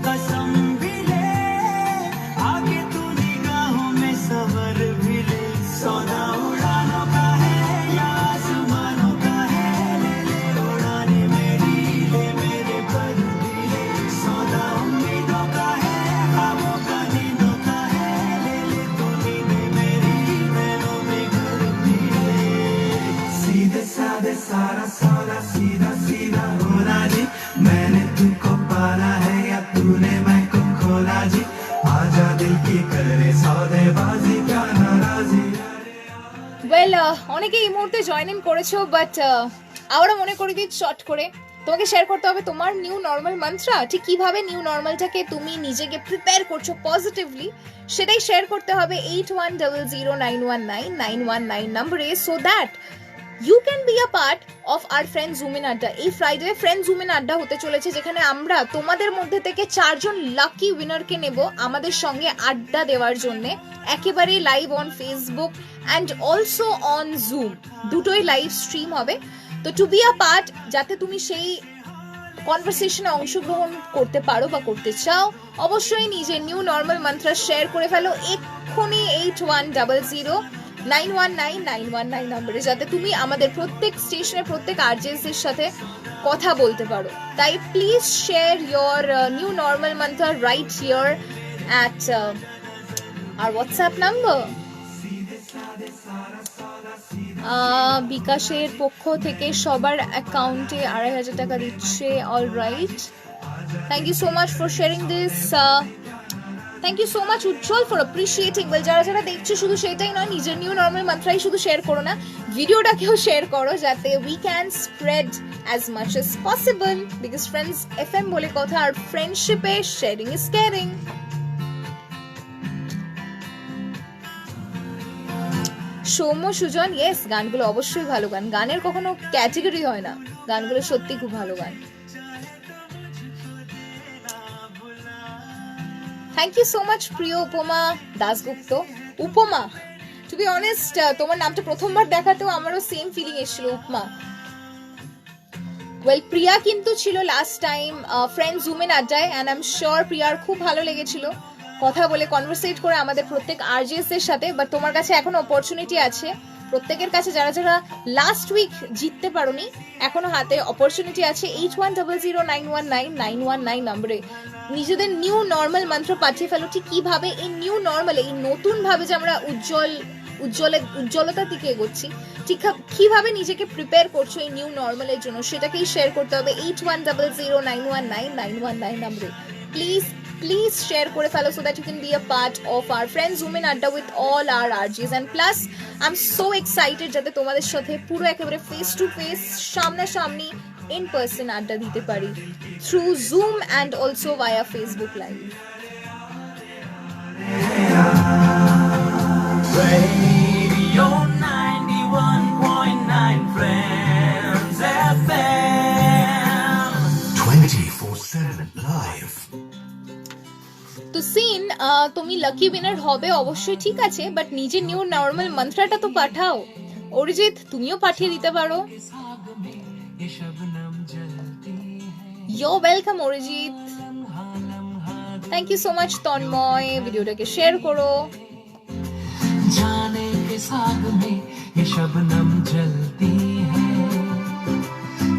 कसम भी ले, आगे तू निगाहों में सवर भी ले, सौदा उड़ानों का है या आसमानों का है, ले ले उड़ाने मेरी, ले मेरे पर भी ले, सौदा उम्मीदों का है, ख्वाबों का नींदों का है, ले ले तू नींदें मेरी, नैनों में घर भी ले, सीधे साधे सारा साला सीधा सीधा होना जी, मैंने तुझको पाना है या तूने मैं को खोना जी, आजा दिल की करे सौदेबाजी क्या नाराजी। ওয়েল, অনেকে এই মুহূর্তে জয়েন ইন করেছো, বাট আমরা মনে করি দিই চট করে তোমাকে শেয়ার করতে হবে তোমার নিউ নর্মাল মন্ত্র। ঠিক কিভাবে নিউ নর্মালটাকে তুমি নিজেকে প্রিপেয়ার করছো পজিটিভলি, সেটাই শেয়ার করতে হবে 8100919919 নম্বরে, so that you can be a part of our friends women adda. এই ফ্রাইডে ফ্রেন্ডস উমেন আড্ডা হতে চলেছে, যেখানে আমরা তোমাদের মধ্যে থেকে 4 জন লাকি উইনারকে নেব আমাদের সঙ্গে আড্ডা দেওয়ার জন্য, একেবারে live on Facebook and also on zoom, দুটোই লাইভ স্ট্রিম হবে। তো টু বি আ পার্ট, যাতে তুমি সেই কনভারসেশনে অংশগ্রহণ করতে পারো বা করতে চাও, অবশ্যই নিজের নিউ নর্মাল মন্ত্র শেয়ার করে ফেলো এক্ষুনি 8100919919 নম্বরে, যাতে তুমি আমাদের প্রত্যেক স্টেশনের প্রত্যেক আরজেস এর সাথে কথা বলতে পারো। তাই please share your new normal mantra right here at our WhatsApp number. বিকাশের পক্ষ থেকে সবার অ্যাকাউন্টে 2500 টাকা দিচ্ছে। All right, thank you so much for sharing this. Thank you so much Ujjwal for appreciating. Well, যারা যারা দেখছো শুধু সেটাই নয়, নিজের নিউ নর্মাল মন্ত্রাই শুধু শেয়ার করো না, ভিডিওটাকেও শেয়ার করো, যাতে we can spread as much as possible, because friends FM বলে কথা, আর ফ্রেন্ডশিপে sharing is caring. Soumya Sujan, yes, গানগুলো অবশ্যই ভালো গান, গানের কখনো ক্যাটাগরি হয় না, গানগুলো সত্যি খুব ভালো গান। থ্যাংক ইউ সো মাচ প্রিয় উপমা দাসগুপ্ত। উপমা, টু বি অনেস্ট, তোমার নামটা প্রথমবার দেখাতেও আমারও সেম ফিলিং এসেছিল, উপমা। ওয়েল, প্রিয়া কিন্তু ছিল লাস্ট টাইম ফ্রেন্ডস উমেন আড্ডায়, অ্যান্ড আই এম শিওর প্রিয়ার খুব ভালো লেগেছিল কথা বলে, কনভারসেট করে আমাদের প্রত্যেক আরজেস এর সাথে। বাট তোমার কাছে এখনো অপরচুনিটি আছে, প্রত্যেকের কাছে যারা যারা লাস্ট উইক জিততে পারোনি, এখনো হাতে অপরচুনিটি আছে 8100919919 নম্বরে নিজেদের নিউ নর্মাল মন্ত্র পাঠিয়ে ফেলো। ঠিক কিভাবে এই নিউ নর্মাল, এই নতুন ভাবে যে আমরা উজ্জ্বলতার দিকে এগোচ্ছি, ঠিক কিভাবে নিজেকে প্রিপেয়ার করছো এই নিউ নর্মালের জন্য, সেটাকেই শেয়ার করতে হবে 8100919919 নম্বরে। প্লিজ share করে ফেলো, so that you can be a part of our Friends Women Adda with all our RJs, and plus I'm so excited যাতে তোমাদের সাথে পুরো একেবারে face to face, সামনাসামনি, in person আড্ডা দিতে পারি through Zoom and also via Facebook Live. Radio 91.9 Friends FM 24/7 live. তো সিন, তুমি লাকি উইনার হবে অবশ্যই, ঠিক আছে, বাট নিজের নিউ নর্মাল মন্ত্রটা তো পাঠাও। অরিজিৎ, তুমিও পাঠিয়ে দিতে পারো। You welcome Arijit, thank you so much Tanmoy. ভিডিওটাকে শেয়ার করো। के साग में ये शबनम जलती है,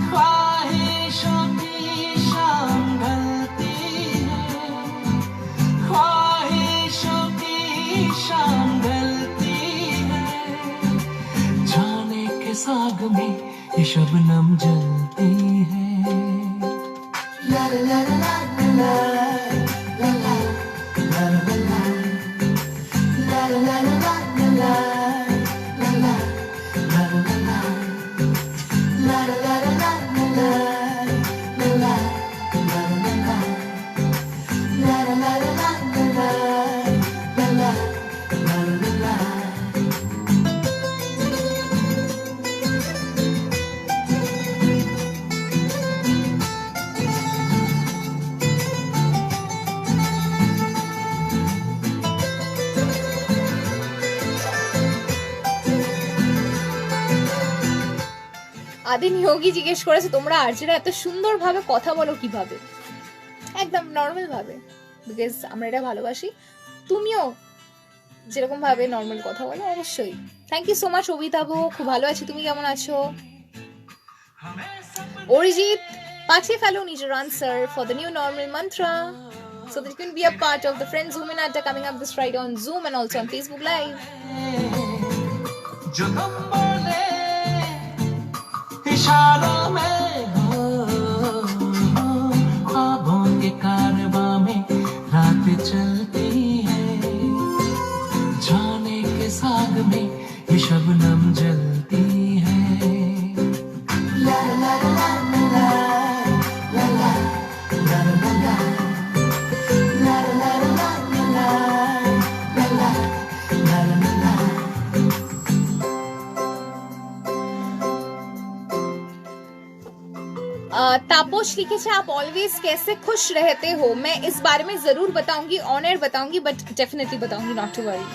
ख्वाहिशों की शाम ढलती है, ख्वाहिशों की शाम ढलती है, जाने के साग में ये शबनम जलती है। ला ला ला ला ला ला ला ला ला ला La la la la la la la la la la la la la la la la la la la আদিন যোগী জিজ্ঞেস করেছে তোমরা আর্যরা এত সুন্দর ভাবে কথা বলো কিভাবে, একদম নর্মাল ভাবে, বিকজ আমরা এটা ভালোবাসি। তুমিও যেরকম ভাবে নর্মাল কথা বলো অবশ্যই। থ্যাংক ইউ সো মাচ অভিতাভ, খুব ভালো আছি, তুমি কেমন আছো? অরিজিৎ পাঠিয়ে ফেলো নিজের answer for the new normal mantra so that you can be a part of the Friends Women Adda coming up this Friday on Zoom and also on Facebook Live. जो तुम बोले इशारों में हो, ख्वाबों के कारवां में रात चलती है, जाने के साग में ये शबनम जलती है। ला ला ला ला ला ला ला ला ला La la la la la la la la la la तापोश लिखे आप ऑलवेज कैसे खुश रहते हो? मैं इस बारे में जरूर बताऊंगी, ऑन एयर बताऊंगी, बट डेफिनेटली बताऊंगी, नॉट टू वरी,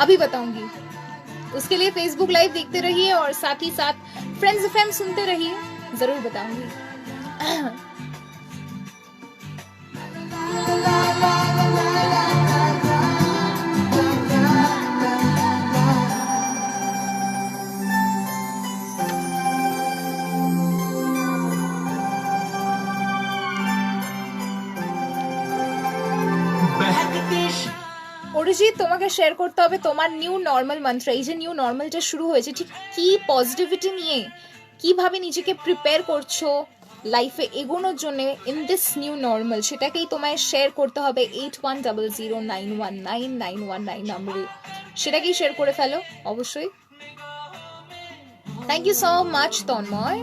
अभी बताऊंगी। उसके लिए फेसबुक लाइव देखते रहिए और साथ ही साथ फ्रेंड्स एफएम सुनते रहिए, जरूर बताऊंगी। অরিজিৎ তোমাকে শেয়ার করতে হবে তোমার নিউ নর্মাল মন্ত্র। এই যে নিউ নর্মালটা শুরু হয়েছে, ঠিক কি পজিটিভিটি নিয়ে, কিভাবে নিজেকে প্রিপেয়ার করছো লাইফে এগোনোর জন্য ইন দিস নিউ নর্মাল, সেটাকেই তোমায় শেয়ার করতে হবে 8100919919 নম্বরে, সেটাকেই শেয়ার করে ফেলো অবশ্যই। Thank you so much Tanmay.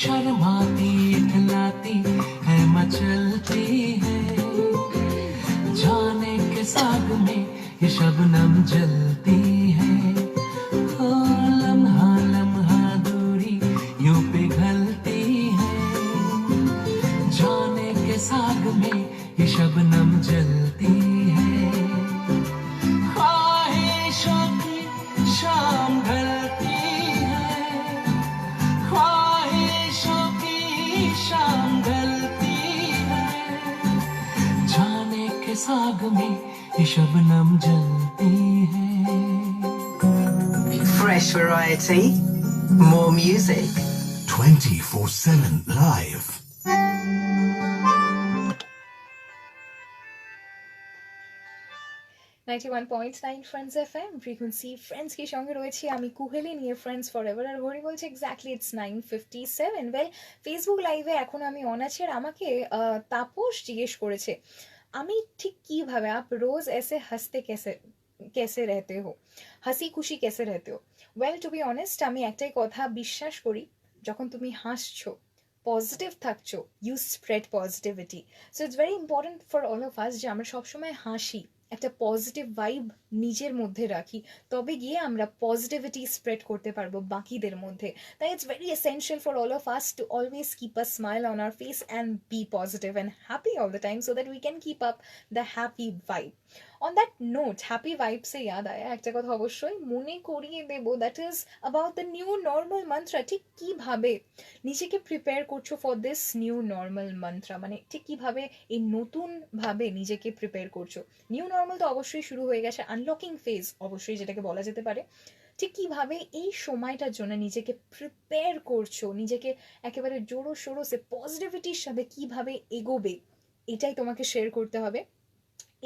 शर्माती इतलाती है मचलती है, जाने के साग में ये शबनम जलती है, ओ लम्हा लम्हा दूरी यूं पिघलती है, जाने के साग में ये शबनम जलती है, ख्वाहिशों की शाम ढलती है, ख्वाहिशों की शाम ढलती है, जाने के साग में ये शबनम जलती है। Fresh variety, more music. 24/7 live. Friends FM frequency friends के সঙ্গে রয়েছে আমি কুহেলি নিয়ে ফ্রেন্ডস ফরএভার। আর ঘড়ি বলছে এক্স্যাক্টলি ইটস 9:57। ওয়েল ফেসবুক লাইভে এখন আমি অন আছি আর আমাকে তাপস জিজ্ঞেস করেছে আমি ঠিক কিভাবে आप रोज ऐसे हंसते कैसे रहते हो, হাসি খুশি कैसे रहते हो? ওয়েল টু বি অনেস্ট আমি একটাই কথা বিশ্বাস করি, যখন তুমি হাসছো পজিটিভ থাকছো you spread positivity. So it's very important for all of us যে আমরা সবসময় হাসি, একটা পজিটিভ ভাইব নিজের মধ্যে রাখি, তবে গিয়ে আমরা পজিটিভিটি স্প্রেড করতে পারবো বাকিদের মধ্যে। তাই it's very essential for all of us to always keep a smile on our face and be positive and happy all the time so that we can keep up the happy vibe. On that note happy ভাইবসে ইয়াদ আয়া একটা কথা অবশ্যই মনে করিয়ে দেবো, that is about the new normal mantra. ঠিক কীভাবে নিজেকে প্রিপেয়ার করছো for this new normal mantra, মানে ঠিক কীভাবে এই নতুনভাবে নিজেকে প্রিপেয়ার করছো। নিউ নর্মাল তো অবশ্যই শুরু হয়ে গেছে, আনলকিং ফেজ অবশ্যই যেটাকে বলা যেতে পারে। ঠিক কিভাবে এই সময়টার জন্য নিজেকে প্রিপেয়ার করছো, নিজেকে একেবারে জোরো সোরো সে পজিটিভিটির সাথে কিভাবে এগোবে, এটাই তোমাকে শেয়ার করতে হবে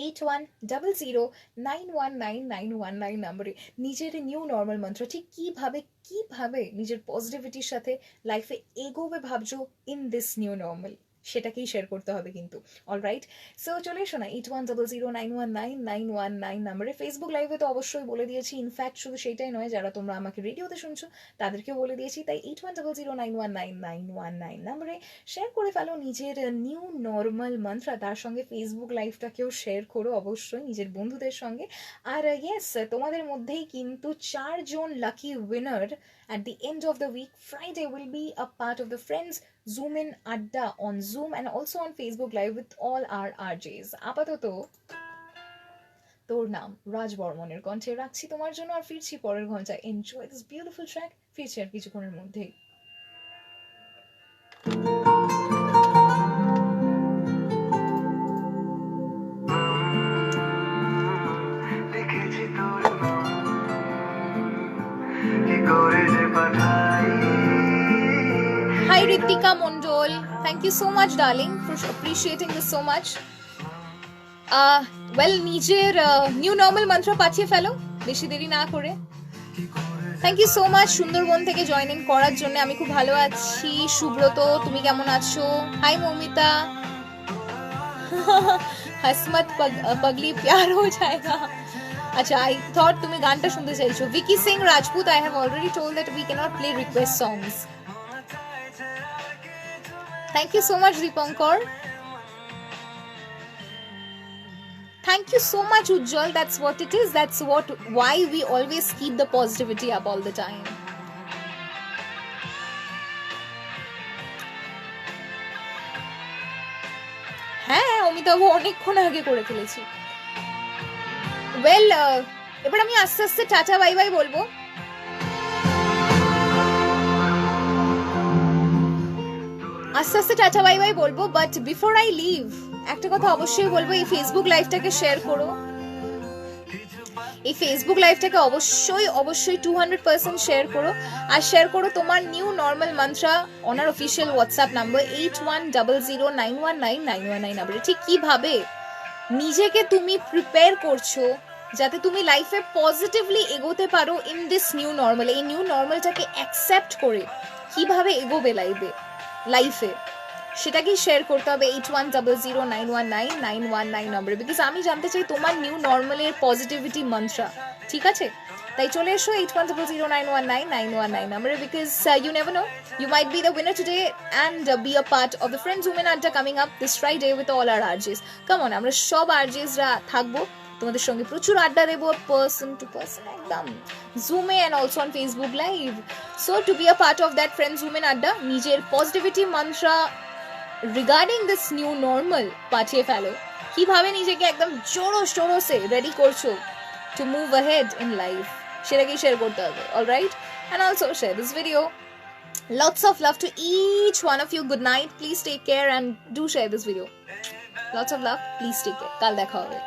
8100919919 নম্বরে। নিজের নিউ নর্মাল মন্ত্র ঠিক কিভাবে নিজের পজিটিভিটির সাথে লাইফে এগোবে ভাবছো ইন দিস নিউ নর্মাল, সেটাকেই শেয়ার করতে হবে কিন্তু। অলরাইট, সো চলে এসো না 8100919919 নম্বরে। ফেসবুক লাইভে তো অবশ্যই বলে দিয়েছি, ইনফ্যাক্ট শুধু সেইটাই নয়, যারা তোমরা আমাকে রেডিওতে শুনছো তাদেরকেও বলে দিয়েছি, তাই 8100919919 নম্বরে শেয়ার করে ফেলো নিজের নিউ নর্মাল মন্ত্র। তার সঙ্গে ফেসবুক লাইভটাকেও শেয়ার করো অবশ্যই নিজের বন্ধুদের সঙ্গে। আর ইয়েস, তোমাদের মধ্যেই কিন্তু 4 জন lucky winner at the end of the week. Friday will be a part of the Friends Zoom in Adda on Zoom and also on Facebook Live with all our RJs. আপাতত তোর নাম রাজ বর্মনের কণ্ঠে রাখছি তোমার জন্য, আর ফিরছি পরের ঘন্টায়। এনজয় দিস বিউটিফুল ট্র্যাক, ফিরছি আর কিছুক্ষণের মধ্যেই। Hi Ritika Mondol, thank you so much darling for appreciating this so much. Well, নিজের নিউ নর্মাল মন্ত্র পাঠিয়ে ফেলো বেশি দেরি না করে। Thank you so much Sundarban থেকে জয়েন ইন করার জন্য। আমি খুব ভালো আছি। সুব্রত, তুমি কেমন আছো? হাই মৌমিতা। হসমত পগলি প্যার হো জায়েগা। আচ্ছা, আই থট তুমি গানটা শুনতে চাইছো। Vicky Singh Rajput, I have already told that we can't play request songs. Thank you so much Deepankar. Thank you so much Ujjwal. That's what it is. That's why we always keep the positivity up all the time. হ্যাঁ, অমিতাভ অনেকক্ষণ আগে করে ফেলেছি। Well, এবার আমি আস্তে আস্তে tata bye bye বলবো। টাটা বাই বাই বলবো, বাট বিফোর আই লিভ একটা কথা অবশ্যই বলবো, এই ফেসবুক লাইভটাকে শেয়ার করো। এই ফেসবুক লাইভটাকে অবশ্যই 200% শেয়ার করো। আর শেয়ার করো তোমার নিউ নর্মাল মন্ত্র অনার অফিসিয়াল হোয়াটসঅ্যাপ নাম্বার 8100919919 নম্বরে। ঠিক কিভাবে নিজেকে তুমি প্রিপেয়ার করছো যাতে তুমি লাইফে পজিটিভলি এগোতে পারো ইন দিস নিউ নর্মাল। এই নিউ নর্মালটাকে অ্যাকসেপ্ট করে কিভাবে এগোবে লাইফে, সেটাকেই শেয়ার করতে হবে 8100919919 নম্বরে। বিকজ আমি জানতে চাই তোমার নিউ নর্মালের পজিটিভিটি মন্ত্র, ঠিক আছে? তাই চলে এসো 8100919919 নম্বরে, because you never know, you might be the winner today and be a part of the Friends Women Adda coming up this Friday with all our RJs. Come on, আমরা সব RJsরা থাকবো, তোমাদের সঙ্গে প্রচুর আড্ডা দেবো পার্সন টু পার্সন, একদম জুমে and also on Facebook Live. So to be a part of that Friends Women Adda, নিজের পজিটিভিটি মন্ত্র রিগার্ডিং দিস নিউ নর্মাল পাঠিয়ে ফেলো। কিভাবে নিজেকে একদম জোরো সোরো সে রেডি করছো to move ahead in life, সেটাকেই শেয়ার করতে হবে। Alright, and also share this video. Lots of love to each one of you. Good night. Please take care and do share this video. Lots of love. Please take care. কাল দেখা হবে।